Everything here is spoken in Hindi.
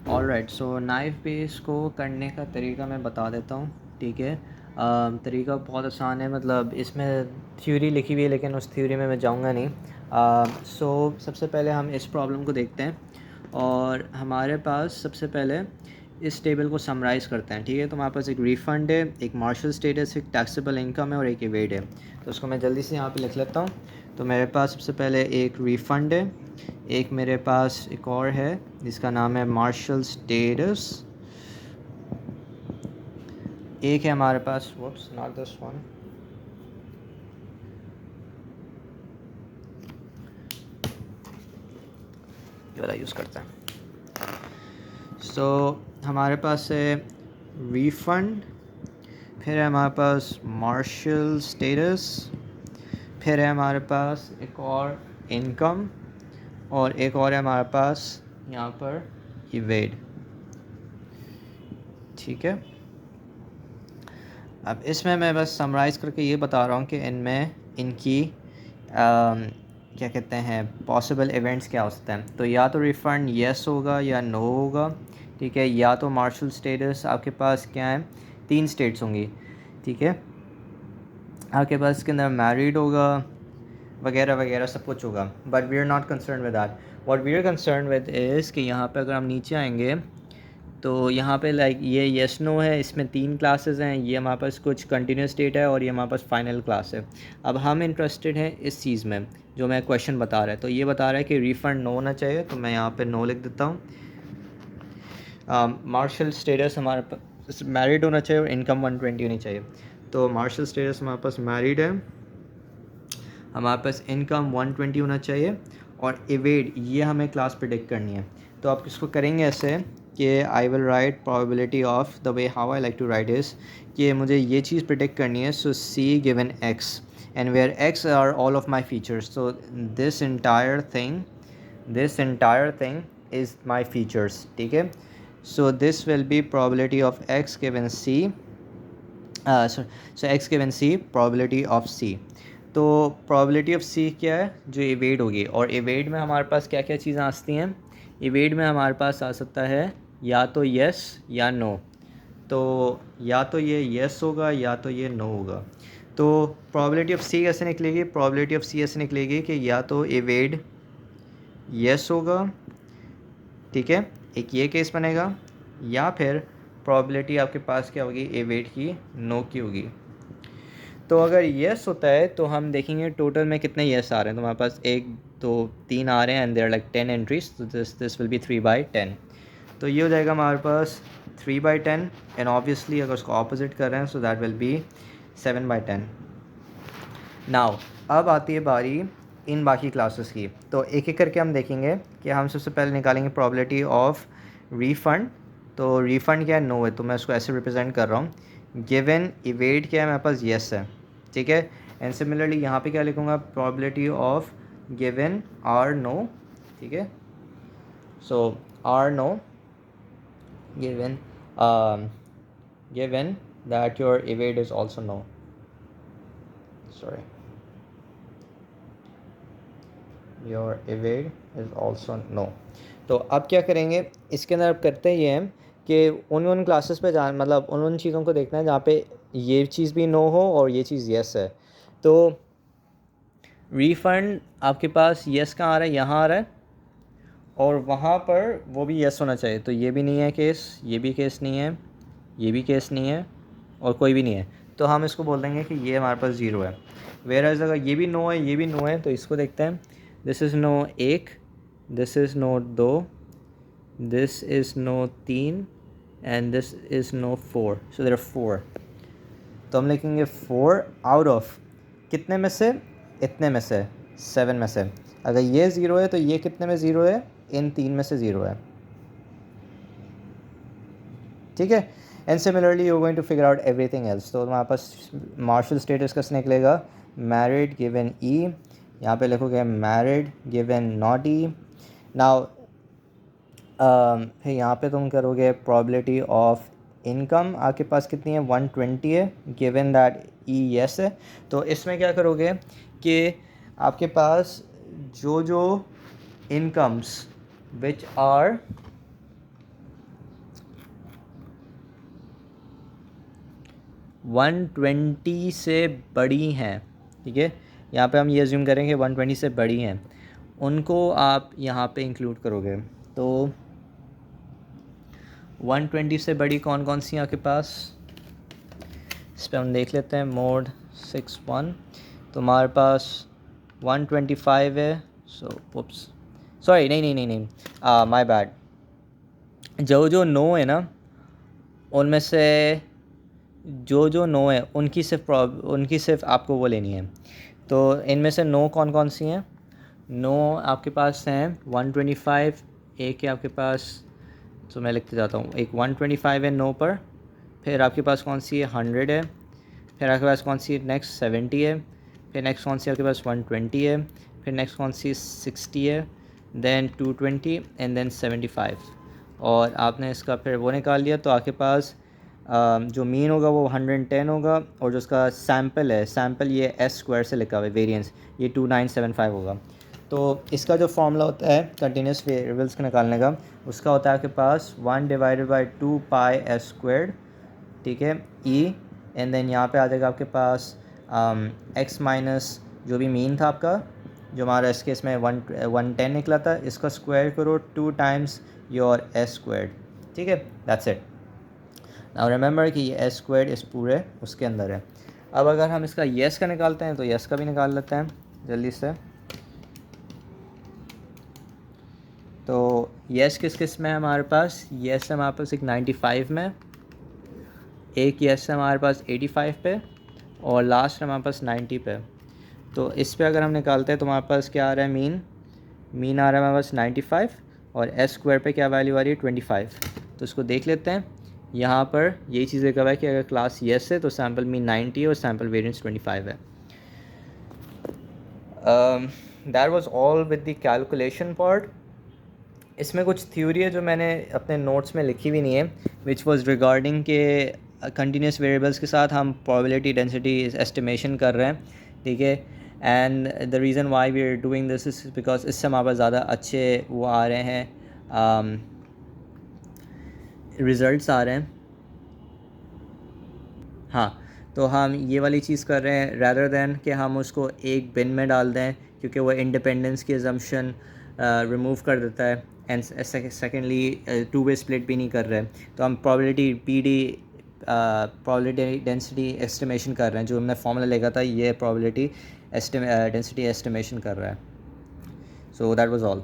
ऑलराइट, सो नाइफ बेस को करने का तरीका मैं बता देता हूँ, ठीक है। तरीका बहुत आसान है, मतलब इसमें थ्योरी लिखी हुई है लेकिन उस थ्योरी में मैं जाऊँगा नहीं। सो सबसे पहले हम इस प्रॉब्लम को देखते हैं और हमारे पास सबसे पहले इस टेबल को समराइज़ करते हैं, ठीक है। तो हमारे पास एक रिफ़ंड है, एक मार्शल स्टेटस, एक टैक्सेबल इनकम है और एक इवेड है। तो उसको मैं जल्दी से यहाँ पे लिख लेता हूँ। तो मेरे पास सबसे पहले एक रिफ़ंड है, एक मेरे पास एक और है जिसका नाम है मार्शल स्टेटस, एक है हमारे पास व्हाट्स नॉट दिस वन, ये वाला यूज़ करते हैं। सो हमारे पास है रिफ़ंड, फिर है हमारे पास मार्शल स्टेटस, फिर है हमारे पास एक और इनकम और एक और है हमारे पास यहाँ पर इवेड, ठीक है। अब इसमें मैं बस समराइज़ करके ये बता रहा हूँ कि इनमें इनकी क्या कहते हैं पॉसिबल इवेंट्स क्या हो सकते हैं। तो या तो रिफ़ंड येस होगा या नो होगा, ठीक है। या तो मार्शल स्टेटस आपके पास क्या है, 3 स्टेट्स होंगी, ठीक है। आपके पास इसके अंदर मैरिड होगा वगैरह वगैरह सब कुछ होगा, but we are not concern with that. What we are concern with is कि यहाँ पे अगर हम नीचे आएंगे तो यहाँ पे लाइक ये येस नो है, इसमें 3 क्लासेस हैं, ये हमारे पास कुछ कंटिन्यूस स्टेट है और ये हमारे पास फाइनल क्लास है। अब हम इंटरेस्टेड हैं इस चीज़ में जो मैं क्वेश्चन बता रहा है। तो ये बता रहा है कि रिफ़ंड नो होना चाहिए, तो मैं यहाँ पे नो लिख देता हूँ। मार्शल स्टेटस हमारे पास मैरिड होना चाहिए और इनकम 120 होनी चाहिए। तो मार्शल स्टेटस हमारे पास मैरिड है, हमारे पास इनकम 120 होना चाहिए और इवेड ये हमें क्लास प्रिडिक्ट करनी है। तो आप इसको करेंगे ऐसे कि I will write probability of the way how I like to write is कि मुझे ये चीज़ प्रिडिक्ट करनी है। So C given X and where X are all of my features, so this entire thing is my features, ठीक है। So this will be probability of X given C, so X given C probability of C. तो प्रोबेबिलिटी ऑफ सी क्या है, जो इवेड होगी। और इवेड में हमारे पास क्या क्या चीज़ें आती हैं, इवेड में हमारे पास आ सकता है या तो येस या नो। तो या तो ये येस होगा या तो ये नो होगा। तो प्रोबेबिलिटी ऑफ सी कैसे निकलेगी, प्रोबेबिलिटी ऑफ सी ऐसे निकलेगी कि या तो इवेड येस होगा, ठीक है, एक ये केस बनेगा, या फिर प्रोबेबिलिटी आपके पास क्या होगी इवेड की नो की होगी। तो अगर येस होता है तो हम देखेंगे टोटल में कितने येस आ रहे हैं। तो हमारे पास 1 2 3 आ रहे हैं एंड देयर लाइक 10 एंट्रीज, तो दिस विल बी 3/10। तो ये हो जाएगा हमारे पास 3/10 एंड ऑब्वियसली अगर उसको ऑपोजिट कर रहे हैं so that will be 7/10। Now अब आती है बारी इन बाकी क्लासेस की। तो एक एक करके हम देखेंगे कि हम सबसे पहले निकालेंगे प्रोबेबिलिटी ऑफ रिफ़ंड। तो रिफ़ंड क्या है, नो है, तो मैं उसको ऐसे रिप्रेजेंट कर रहा हूँ। गिवन इवेड क्या है, मेरे पास येस है, ठीक है। एंड सिमिलरली यहाँ पे क्या लिखूँगा, probability of given R no, ठीक है। So R no given given that your evade is also no, sorry, your evade is also no. तो अब क्या करेंगे इसके अंदर, अब करते ये हैं कि उन क्लासेस पे जा, मतलब उन चीज़ों को देखना है जहाँ पे ये चीज़ भी नो हो और ये चीज़ येस है। तो रिफ़ंड आपके पास येस कहाँ आ रहा है, यहाँ आ रहा है, और वहाँ पर वो भी येस होना चाहिए। तो ये भी नहीं है केस, ये भी केस नहीं है, ये भी केस नहीं है, और कोई भी नहीं है। तो हम इसको बोल देंगे कि ये हमारे पास 0 है। वेयर एज अगर ये भी नो है, ये भी नो है, तो इसको देखते हैं। This is no 1, this is no 2, this is no 3 and this is no 4, so there are 4। तो हम लिखेंगे 4 आउट ऑफ कितने में से, इतने में से, 7 में से। अगर ये 0 है तो ये कितने में 0 है, इन 3 में से 0 है, ठीक है। And similarly you going to figure out everything else. तो हमारे पास मार्शल स्टेटस कैसे निकलेगा, मैरिड गिवन ई, यहाँ पे लिखोगे married given not E. Now फिर यहाँ पे तुम करोगे प्रोबेबिलिटी ऑफ इनकम आपके पास कितनी है, 120 है, गिवन दैट ई येस है। तो इसमें क्या करोगे कि आपके पास जो जो इनकम्स विच आर 120 से बड़ी हैं, ठीक है, यहाँ पे हम ये अज्यूम करेंगे 120 से बड़ी हैं, उनको आप यहाँ पे इंक्लूड करोगे। तो 120 से बड़ी कौन कौन सी हैं आपके पास, इस पर हम देख लेते हैं। मोड 6.1 तो हमारे पास 125 है, सो उप्स सॉरी नहीं माय बैड, जो नो है ना, उनमें से जो नो है उनकी सिर्फ आपको वो लेनी है। तो इनमें से नो कौन कौन सी हैं, नो आपके पास हैं 125, एक है आपके पास, तो मैं लिखते जाता हूँ, एक 125 है नो पर, फिर आपके पास कौन सी है 100 है, फिर आपके पास कौन सी नेक्स्ट 70 है, फिर नेक्स्ट कौन सी आपके पास 120 है, फिर नेक्स्ट कौन सी 60 है, देन 220 एंड देन 75। और आपने इसका फिर वो निकाल लिया तो आपके पास जो मीन होगा वो 110 होगा, और जो उसका सैम्पल है, सैम्पल ये एस स्क्वायर से लिखा हुआ है, वेरिएंस ये 2975 होगा। तो इसका जो फॉर्मूला होता है कंटिन्यूस वेरिएबल्स का निकालने का, उसका होता है आपके पास 1/2 पाई एस स्क्वायर्ड, ठीक है, ई, एंड देन यहाँ पे आ जाएगा आपके पास एक्स माइनस जो भी मीन था आपका, जो हमारा इस केस में 110 निकला था, इसका स्क्वायर करो 2 टाइम्स योर एस स्क्वायर्ड, ठीक है, दैट्स इट। नाउ रिमेंबर कि ये एस स्क्वायर्ड इस पूरे उसके अंदर है। अब अगर हम इसका येस का निकालते हैं तो येस का भी निकाल लेते हैं जल्दी से। तो येस किस किस में है हमारे पास, येस है हमारे पास एक 95 में, एक येस है हमारे पास 85 पे, और लास्ट है हमारे पास 90 पे। तो इस पे अगर हम निकालते हैं तो हमारे पास क्या आ रहा है, मीन आ रहा है हमारे पास 95, और एस स्क्वायर पे क्या वैल्यू आ रही है 25। तो इसको देख लेते हैं। यहाँ पर यही चीज़ लिखा हुआ है कि अगर क्लास येस है तो सैम्पल मीन 90 है और सैम्पल वेरिएंस 25 है। That was all with the calculation part. इसमें कुछ थ्योरी है जो मैंने अपने नोट्स में लिखी भी नहीं है, विच वाज रिगार्डिंग के कंटिन्यूस वेरिएबल्स के साथ हम प्रोबेबिलिटी डेंसिटी एस्टिमेशन कर रहे हैं, ठीक है। And the reason why we are doing this is because इससे हमारे पास ज़्यादा अच्छे वो आ रहे हैं, रिज़ल्ट्स आ रहे हैं। हाँ, तो हम ये वाली चीज़ कर रहे हैं रैदर दैन कि हम उसको एक बिन में डाल दें, क्योंकि वो इंडिपेंडेंस की अजम्पशन रिमूव कर देता है, and secondly two way split भी नहीं कर रहे हैं। तो हम प्रोबेबिलिटी डेंसिटी एस्टिमेशन कर रहे हैं, जो हमने फॉर्मूला लेगा था ये प्रोबेबिलिटी डेंसिटी एस्टिमेशन कर रहा है। So that was all.